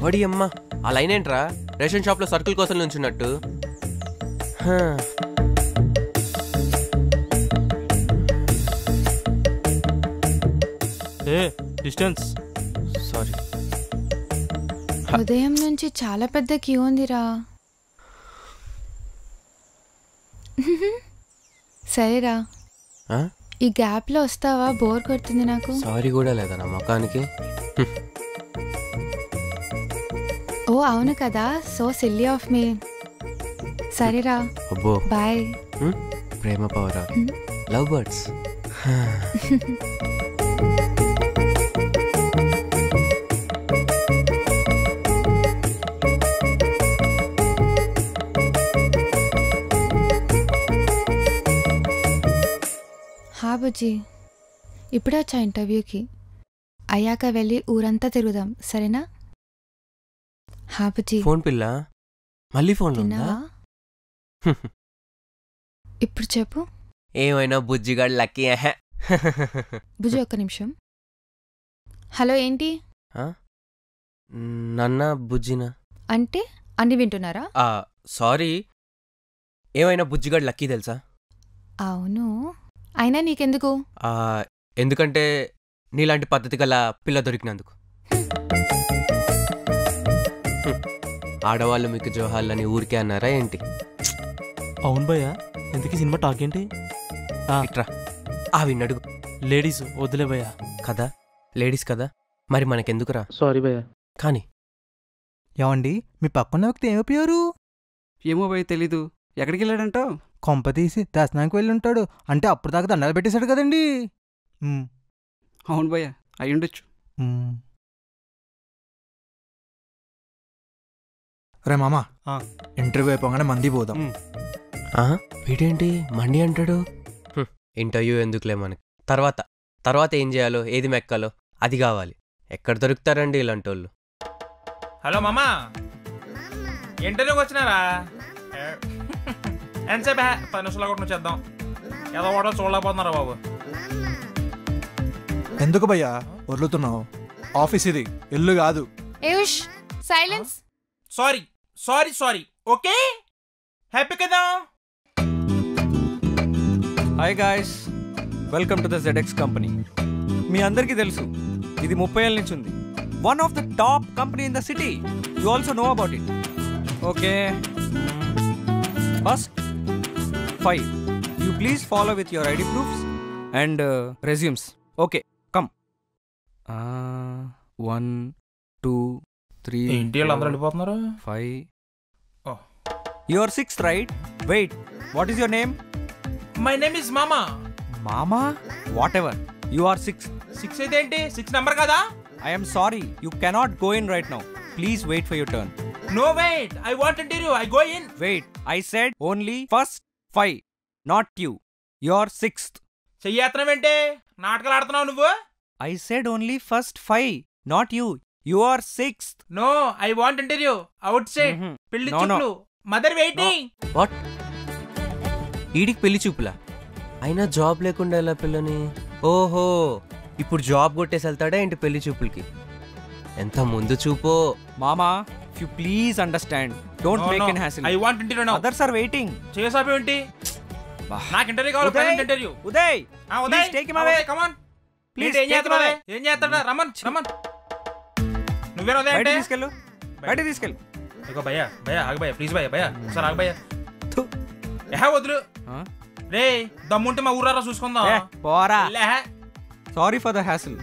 ఓడి అమ్మ, ఆ లైన్ ఏంట్రా? రేషన్ షాప్లో సర్కిల్ కోసం నుంచున్నట్టు. డిస్టెన్స్. సారీ. ఉదయం నుంచి చాలా పెద్ద క్యూ ఉందిరా. సరేరా, ఈ గ్యాప్లో వస్తావా? బోర్ కొడుతుంది నాకు. సారీ కూడా లేదా నా ముఖానికి? ఓ అవును కదా, సో సిల్లీ ఆఫ్ మీ. సరేరా, అబ్బో బాయ్. ప్రేమ పవరా, లవ్ బర్డ్స్. హా బుజ్జి, ఇప్పుడే వచ్చా ఇంటర్వ్యూకి. అయ్యాక వెళ్ళి ఊరంతా తిరుగుదాం, సరేనా? హా బుజ్జి. ఫోన్ పిల్ల మళ్ళీ ఫోన్ తిన్నావా? ఇప్పుడు చెప్పు. ఏమైనా బుజ్జిగాడు లక్కీ. బుజ్జి ఒక్క నిమిషం. హలో, ఏంటి? నన్న బుజ్జినా అంటే అన్ని వింటున్నారా? సారీ, ఏమైనా బుజ్జిగాడు లక్కీ తెలుసా? అవును, అయినా నీకెందుకు? ఎందుకంటే నీలాంటి పద్ధతి గల పిల్ల దొరికినందుకు. ఆడవాళ్ళు మీకు జోహార్లని ఊరికే అన్నారా ఏంటి? అవును భయ్యా, ఎందుకు సినిమా టాక్ ఏంటి? ఇట్రా, విన్నడుగు. లేడీస్ వద్దులే భయ్యా. కదా, లేడీస్ కదా, మరి మనకెందుకురా? సారీ భయ్యా. కానీ ఏమండి, మీ పక్కన వ్యక్తి ఏమైపోయారు? ఏమో భయ్య, తెలీదు. ఎక్కడికి వెళ్ళాడంటావు? కొంప తీసి దర్శనానికి వెళ్ళి ఉంటాడు. అంటే అప్పుడు దాకా దండాలు పెట్టేశాడు కదండి. అవును భయ్య, అయ్యుండొచ్చు. రే మామా, ఇంటర్వ్యూ అయిపోగానే మంది పోదాం. వీడేంటి మండి అంటాడు? ఇంటర్వ్యూ ఎందుకులే మనకి, తర్వాత ఏం చేయాలో, ఏది మెక్కాలో అది కావాలి. ఎక్కడ దొరుకుతారండి ఇలాంటి వాళ్ళు? హలో మామా, ఇంటర్వ్యూకి వచ్చినారా? ఎంతసేపు 10 నిమిషాలు కూడా చేద్దాం. ఏదో కూడా చూడలేకపోతున్నారా బాబు? ఎందుకు భయ్యా వదులుతున్నావు? ఆఫీస్ ఇది, ఇల్లు కాదు. సైలెన్స్. సారీ. ఓకే, హ్యాపీ కదా? Hi guys, welcome to the ZX company. మీ అందరికీ తెలుసు, ఇది 30 ఏళ్ళ నుంచి ఉంది. One of the top company in the city. You also know about it. Okay, first 5. You please follow with your ID proofs and resumes. Okay, come. 1, 2, 3, ఏంటి అందరూ వెళ్ళిపోతున్నారు? 5. You are 6th, right? Wait, what is your name? My name is Mama. Mama? Whatever. You are 6th. 6 అయితే ఏంటి? 6 number కదా? I am sorry, you cannot go in right now. Please wait for your turn. No, wait, I want interview. I go in. Wait, I said only first 5, not you. You are 6th. చెయ్యేత్తనవేంటి? నాటకాలు ఆడుతున్నావు నువ్వు? I said only first 5, not you. You are 6th. No, I want interview. Outside. పెళ్లి చూపులు. Mother waiting. What? ఈడికి పెళ్లి చూపులా? అయినా job లేకుండా ఎలా పిల్లని? ఓహో, ఇప్పుడు జాబ్ కొట్టేసి వెళ్తాడా ఏంటి పెళ్లి చూపులకి? ఎంత ముందు చూపో. Mama, if you please understand, don't make an hassle. I want interview now. Others are waiting. చేసావేంటి? నాకు ఇంటర్వ్యూ కావాలి, present interview. Uday, please take him away. Come on. Please ఏం చేస్తాడా? ఏం చేస్తాడా? రమన్. నువ్వేనా బయట తీసుకెళ్ళు. ఇగో భయ్యా ఆగు భయ్యా, ప్లీజ్ భయ్యా ఒకసారి ఆగు భయ్యా. వదులు రే, దమ్ముంటే మా ఊరారా చూసుకుందాం. పోరా. Sorry for the hassle.